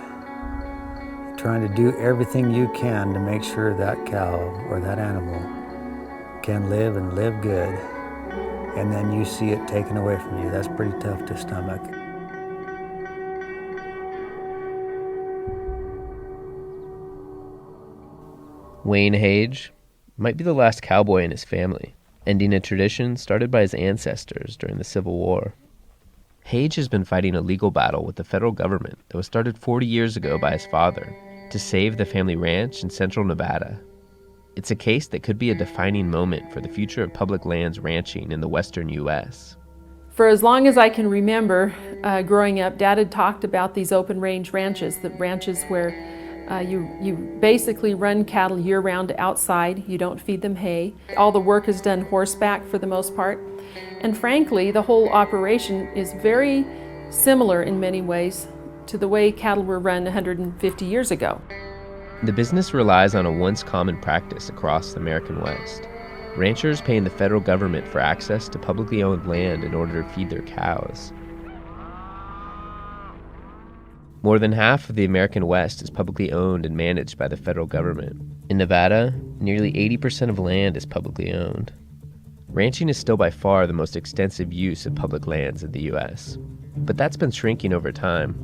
trying to do everything you can to make sure that cow or that animal can live and live good, and then you see it taken away from you, that's pretty tough to stomach. Wayne Hage might be the last cowboy in his family, ending a tradition started by his ancestors during the Civil War. Hage has been fighting a legal battle with the federal government that was started 40 years ago by his father to save the family ranch in central Nevada. It's a case that could be a defining moment for the future of public lands ranching in the western U.S. For as long as I can remember growing up, Dad had talked about these open range ranches, the ranches where you basically run cattle year-round outside. You don't feed them hay. All the work is done horseback for the most part. And frankly, the whole operation is very similar in many ways to the way cattle were run 150 years ago. The business relies on a once common practice across the American West. Ranchers paying the federal government for access to publicly owned land in order to feed their cows. More than half of the American West is publicly owned and managed by the federal government. In Nevada, nearly 80% of land is publicly owned. Ranching is still by far the most extensive use of public lands in the U.S., but that's been shrinking over time.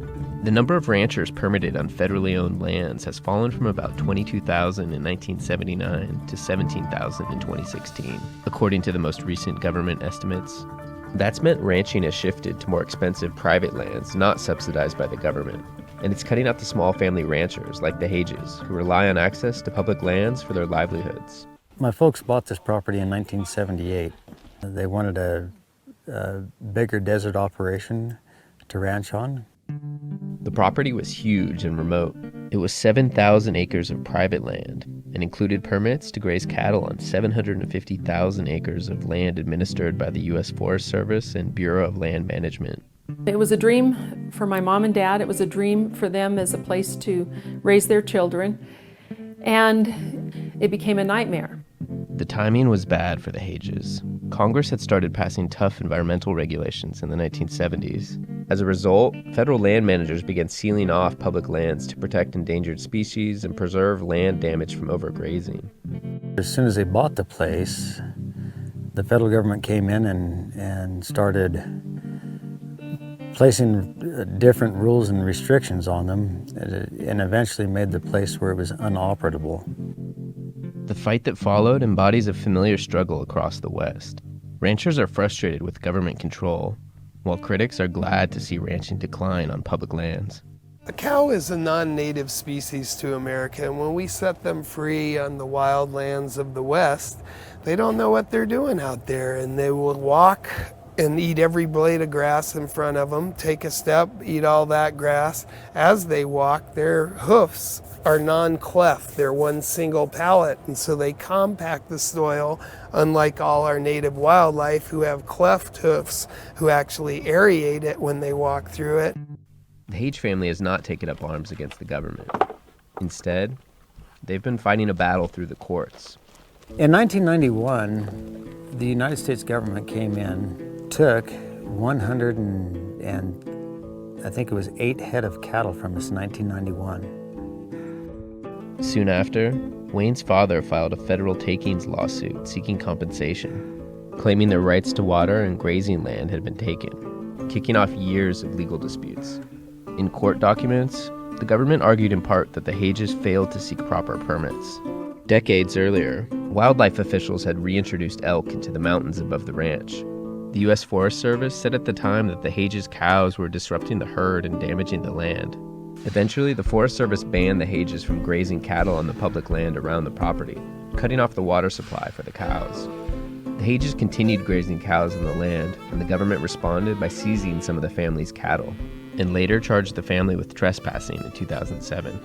The number of ranchers permitted on federally owned lands has fallen from about 22,000 in 1979 to 17,000 in 2016, according to the most recent government estimates. That's meant ranching has shifted to more expensive private lands not subsidized by the government, and it's cutting out the small family ranchers like the Hages, who rely on access to public lands for their livelihoods. My folks bought this property in 1978. They wanted a bigger desert operation to ranch on. The property was huge and remote. It was 7,000 acres of private land and included permits to graze cattle on 750,000 acres of land administered by the U.S. Forest Service and Bureau of Land Management. It was a dream for my mom and dad. It was a dream for them as a place to raise their children. And it became a nightmare. The timing was bad for the Hages. Congress had started passing tough environmental regulations in the 1970s. As a result, federal land managers began sealing off public lands to protect endangered species and preserve land damaged from overgrazing. As soon as they bought the place, the federal government came in and started placing different rules and restrictions on them, and eventually made the place where it was unoperable. The fight that followed embodies a familiar struggle across the West. Ranchers are frustrated with government control, while critics are glad to see ranching decline on public lands. A cow is a non-native species to America, and when we set them free on the wild lands of the West, they don't know what they're doing out there, and they will walk and eat every blade of grass in front of them, take a step, eat all that grass. As they walk, their hoofs are non-cleft. They're one single pallet, and so they compact the soil, unlike all our native wildlife who have cleft hoofs, who actually aerate it when they walk through it. The Hage family has not taken up arms against the government. Instead, they've been fighting a battle through the courts. In 1991, the United States government came in, took 100 and I think it was 8 head of cattle from us in 1991. Soon after, Wayne's father filed a federal takings lawsuit seeking compensation, claiming their rights to water and grazing land had been taken, kicking off years of legal disputes. In court documents, the government argued in part that the Hages failed to seek proper permits. Decades earlier, wildlife officials had reintroduced elk into the mountains above the ranch. The U.S. Forest Service said at the time that the Hages' cows were disrupting the herd and damaging the land. Eventually, the Forest Service banned the Hages from grazing cattle on the public land around the property, cutting off the water supply for the cows. The Hages continued grazing cows on the land, and the government responded by seizing some of the family's cattle, and later charged the family with trespassing in 2007.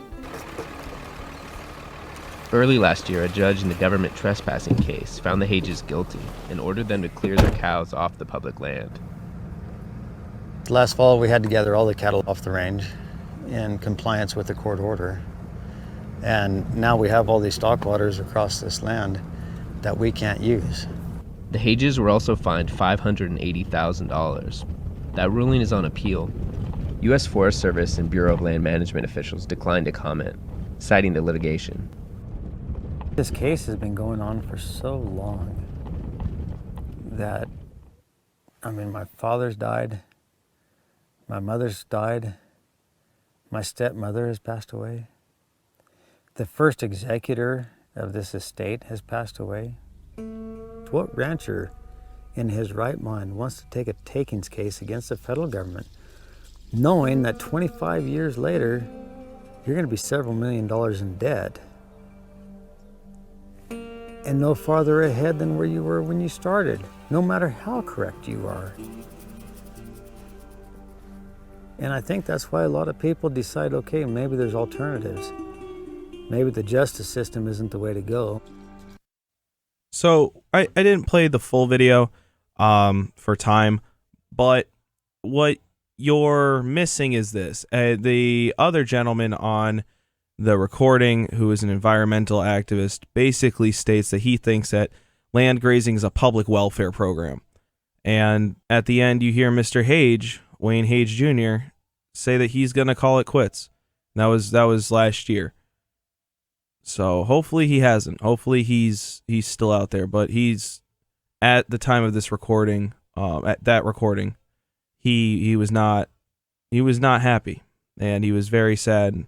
Early last year, a judge in the government trespassing case found the Hages guilty and ordered them to clear their cows off the public land. Last fall, we had to gather all the cattle off the range in compliance with the court order. And now we have all these stock waters across this land that we can't use. The Hages were also fined $580,000. That ruling is on appeal. U.S. Forest Service and Bureau of Land Management officials declined to comment, citing the litigation. This case has been going on for so long that, my father's died, my mother's died, my stepmother has passed away. The first executor of this estate has passed away. What rancher in his right mind wants to take a takings case against the federal government, knowing that 25 years later, you're going to be several $1 million in debt, and no farther ahead than where you were when you started, no matter how correct you are. And I think that's why a lot of people decide, okay, maybe there's alternatives. Maybe the justice system isn't the way to go. So I didn't play the full video for time, but what you're missing is this. The other gentleman on the recording, who is an environmental activist, basically states that he thinks that land grazing is a public welfare program. And at the end, you hear Mr. Hage, Wayne Hage Jr., say that he's going to call it quits. That was last year. So hopefully he hasn't. Hopefully he's still out there. But he's, at the time of this recording, at that recording, he was not happy, and he was very sad.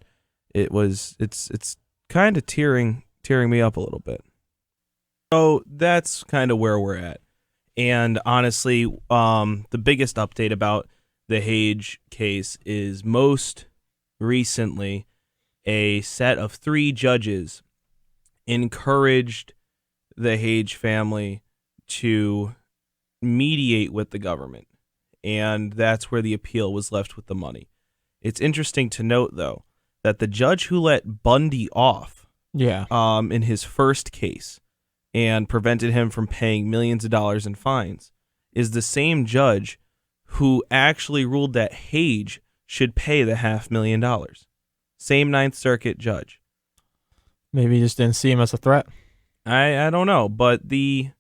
It's kind of tearing me up a little bit. So that's kind of where we're at. And honestly, the biggest update about the Hage case is most recently a set of 3 judges encouraged the Hage family to mediate with the government. And that's where the appeal was left with the money. It's interesting to note, though, that the judge who let Bundy off in his first case and prevented him from paying millions of dollars in fines is the same judge who actually ruled that Hage should pay the $500,000. Same Ninth Circuit judge. Maybe he just didn't see him as a threat. I don't know, but the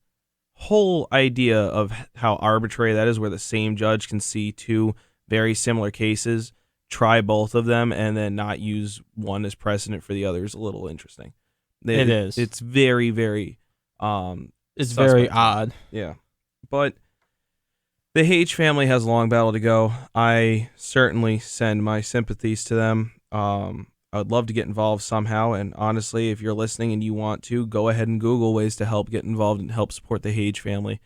whole idea of how arbitrary that is, where the same judge can see two very similar cases, try both of them, and then not use one as precedent for the other is a little interesting. It is. It's very, very it's very odd. Yeah. But the Hage family has a long battle to go. I certainly send my sympathies to them. I would love to get involved somehow, and honestly, if you're listening and you want to, go ahead and Google ways to help get involved and help support the Hage family,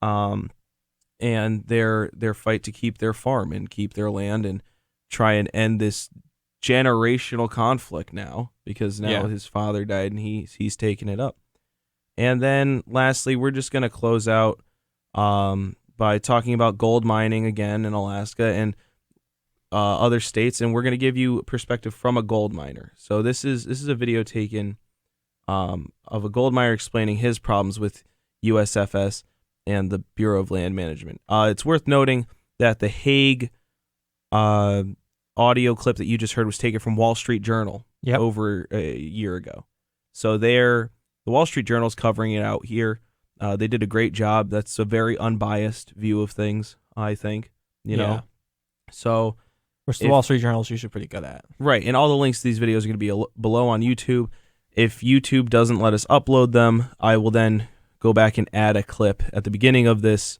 and their fight to keep their farm and keep their land and try and end this generational conflict now, because now his father died and he's taken it up. And then lastly, we're just going to close out by talking about gold mining again in Alaska and other states, and we're going to give you a perspective from a gold miner. So this is a video taken of a gold miner explaining his problems with USFS and the Bureau of Land Management. It's worth noting that the Hage audio clip that you just heard was taken from Wall Street Journal over a year ago. So the Wall Street Journal's covering it out here. They did a great job. That's a very unbiased view of things, I think. You know, so. Which the Wall Street Journal is usually pretty good at. Right, and all the links to these videos are going to be below on YouTube. If YouTube doesn't let us upload them, I will then go back and add a clip at the beginning of this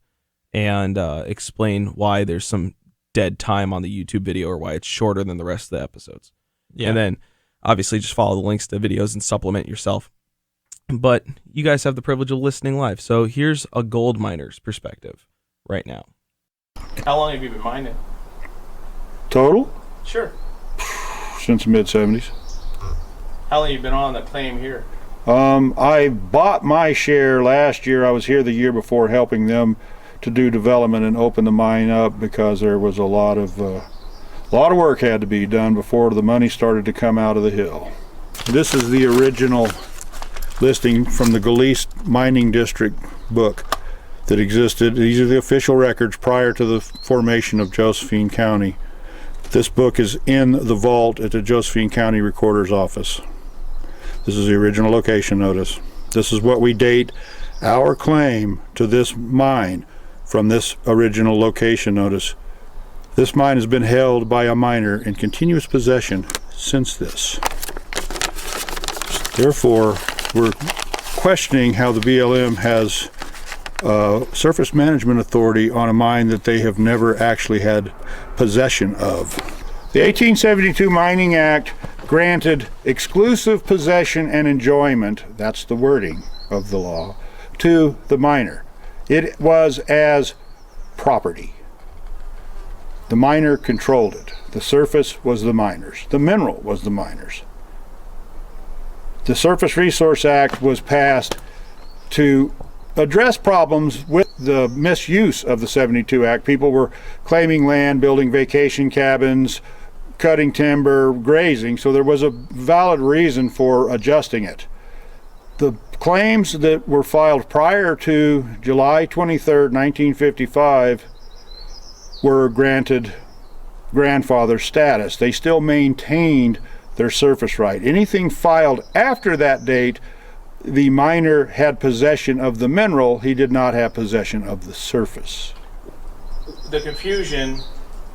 and explain why there's some dead time on the YouTube video or why it's shorter than the rest of the episodes. Yeah. And then, obviously, just follow the links to the videos and supplement yourself. But you guys have the privilege of listening live, so here's a gold miner's perspective right now. How long have you been mining? Total? Sure. Since the mid-70s. How long have you been on the claim here? I bought my share last year. I was here the year before helping them to do development and open the mine up because there was a lot of work had to be done before the money started to come out of the hill. This is the original listing from the Galease Mining District book that existed. These are the official records prior to the formation of Josephine County. This book is in the vault at the Josephine County Recorder's Office. This is the original location notice. This is what we date our claim to this mine from this original location notice. This mine has been held by a miner in continuous possession since this. Therefore, we're questioning how the BLM has surface management authority on a mine that they have never actually had possession of. The 1872 Mining Act granted exclusive possession and enjoyment, that's the wording of the law, to the miner. It was as property. The miner controlled it. The surface was the miner's. The mineral was the miner's. The Surface Resource Act was passed to address problems with the misuse of the 72 Act. People were claiming land, building vacation cabins, cutting timber, grazing, so there was a valid reason for adjusting it. The claims that were filed prior to July 23rd, 1955 were granted grandfather status. They still maintained their surface right. Anything filed after that date, the miner had possession of the mineral, he did not have possession of the surface. The confusion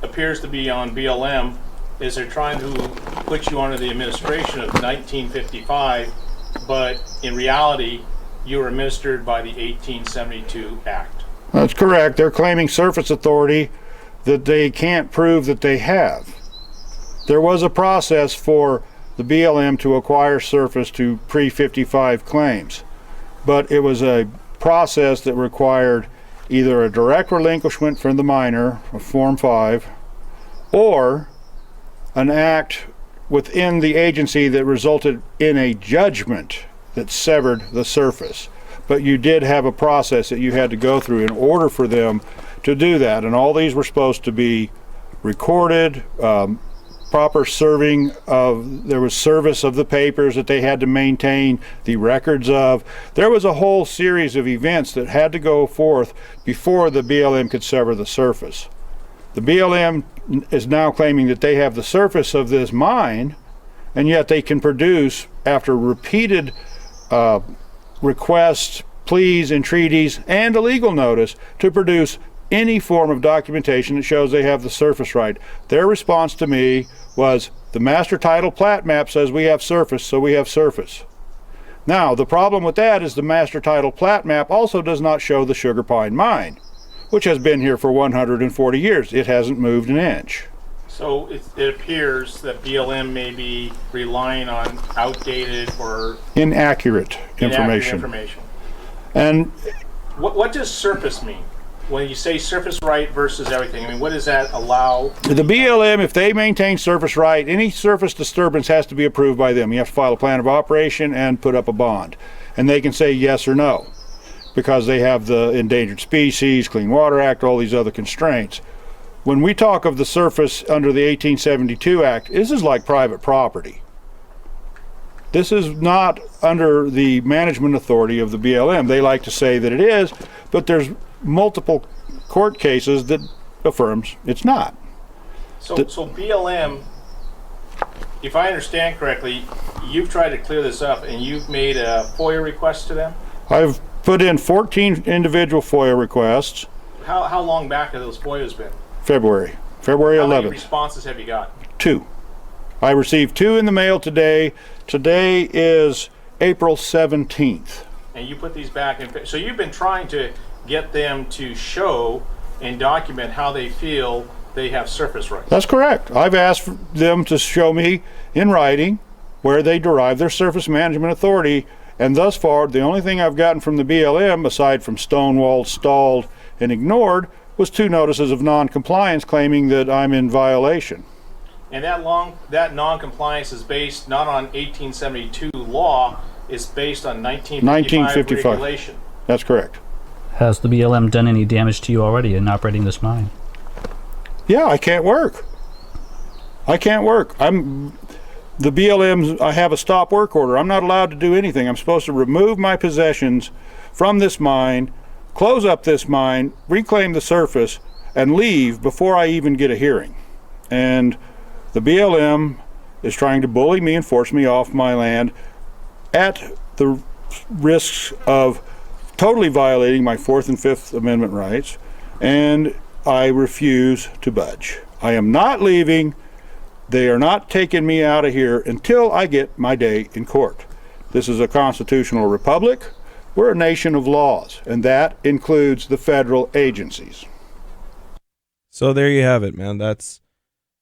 appears to be on BLM, is they're trying to put you under the administration of 1955, but in reality, you were administered by the 1872 Act. That's correct. They're claiming surface authority that they can't prove that they have. There was a process for the BLM to acquire surface to pre-55 claims, but it was a process that required either a direct relinquishment from the miner, of Form 5, or an act within the agency that resulted in a judgment that severed the surface. But you did have a process that you had to go through in order for them to do that, and all these were supposed to be recorded, proper serving of, there was service of the papers that they had to maintain the records of. There was a whole series of events that had to go forth before the BLM could sever the surface. The BLM is now claiming that they have the surface of this mine, and yet they can produce, after repeated requests, pleas, entreaties, and a legal notice to produce any form of documentation that shows they have the surface right. Their response to me was, the master title plat map says we have surface, so we have surface. Now, the problem with that is the master title plat map also does not show the Sugar Pine Mine, which has been here for 140 years. It hasn't moved an inch. So it appears that BLM may be relying on outdated or Inaccurate information. And what does surface mean? When you say surface right versus everything, I mean, what does that allow? The BLM, if they maintain surface right, any surface disturbance has to be approved by them. You have to file a plan of operation and put up a bond. And they can say yes or no, because they have the Endangered Species, Clean Water Act, all these other constraints. When we talk of the surface under the 1872 Act, this is like private property. This is not under the management authority of the BLM. They like to say that it is, but there's multiple court cases that affirms it's not. So BLM, if I understand correctly, you've tried to clear this up and you've made a FOIA request to them? I've put in 14 individual FOIA requests. How long back have those FOIAs been? February 11th. How many responses have you got? 2. I received 2 in the mail today. Today is April 17th. And you put these back in. So you've been trying to get them to show and document how they feel they have surface rights. That's correct. I've asked for them to show me in writing where they derive their surface management authority, and thus far the only thing I've gotten from the BLM, aside from stonewalled, stalled, and ignored, was 2 notices of non-compliance claiming that I'm in violation. And that non-compliance is based not on 1872 law, it's based on 1955 regulation. That's correct. Has the BLM done any damage to you already in operating this mine? Yeah, I can't work. The BLM, I have a stop work order. I'm not allowed to do anything. I'm supposed to remove my possessions from this mine, close up this mine, reclaim the surface, and leave before I even get a hearing. And the BLM is trying to bully me and force me off my land at the risks of totally violating my 4th and 5th Amendment rights, and I refuse to budge. I am not leaving. They are not taking me out of here until I get my day in court. This is a constitutional republic. We're a nation of laws, and that includes the federal agencies. So there you have it, man. That's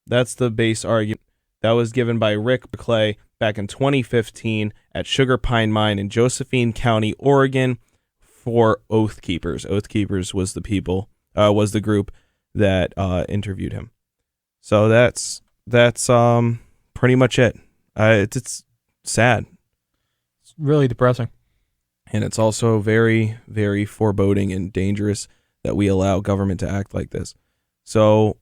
the base argument that was given by Rick Clay back in 2015 at Sugar Pine Mine in Josephine County, Oregon, for Oath Keepers. Oath Keepers was the group that interviewed him. So that's pretty much it. It's sad. It's really depressing. And it's also very, very foreboding and dangerous that we allow government to act like this. So,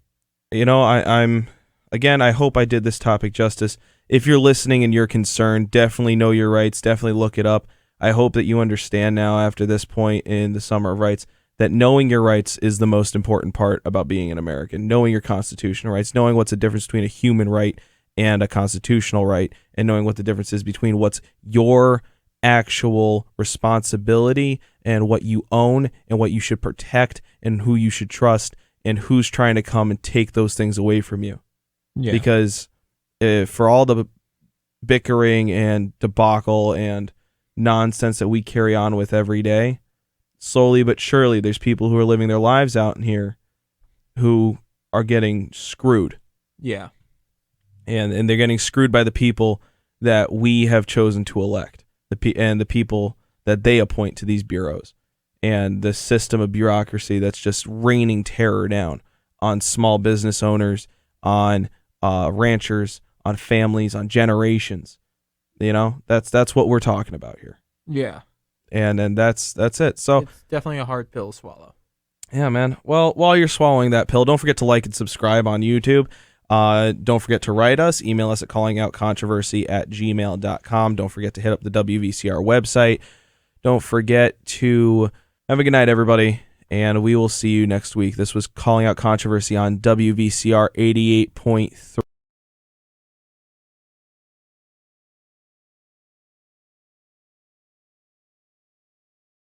I hope I did this topic justice. If you're listening and you're concerned, definitely know your rights. Definitely look it up. I hope that you understand now after this point in the Summer of Rights that knowing your rights is the most important part about being an American. Knowing your constitutional rights, knowing what's the difference between a human right and a constitutional right, and knowing what the difference is between what's your actual responsibility and what you own and what you should protect and who you should trust and who's trying to come and take those things away from you. Yeah. Because for all the bickering and debacle and nonsense that we carry on with every day, slowly but surely there's people who are living their lives out in here who are getting screwed. Yeah. And they're getting screwed by the people that we have chosen to elect, the people that they appoint to these bureaus, and the system of bureaucracy that's just raining terror down on small business owners, on ranchers, on families, on generations. That's what we're talking about here. Yeah. And that's it. So it's definitely a hard pill to swallow. Yeah, man. Well, while you're swallowing that pill, don't forget to like and subscribe on YouTube. Don't forget to write us. Email us at callingoutcontroversy@gmail.com. Don't forget to hit up the WVCR website. Don't forget to have a good night, everybody, and we will see you next week. This was Calling Out Controversy on WVCR 88.3.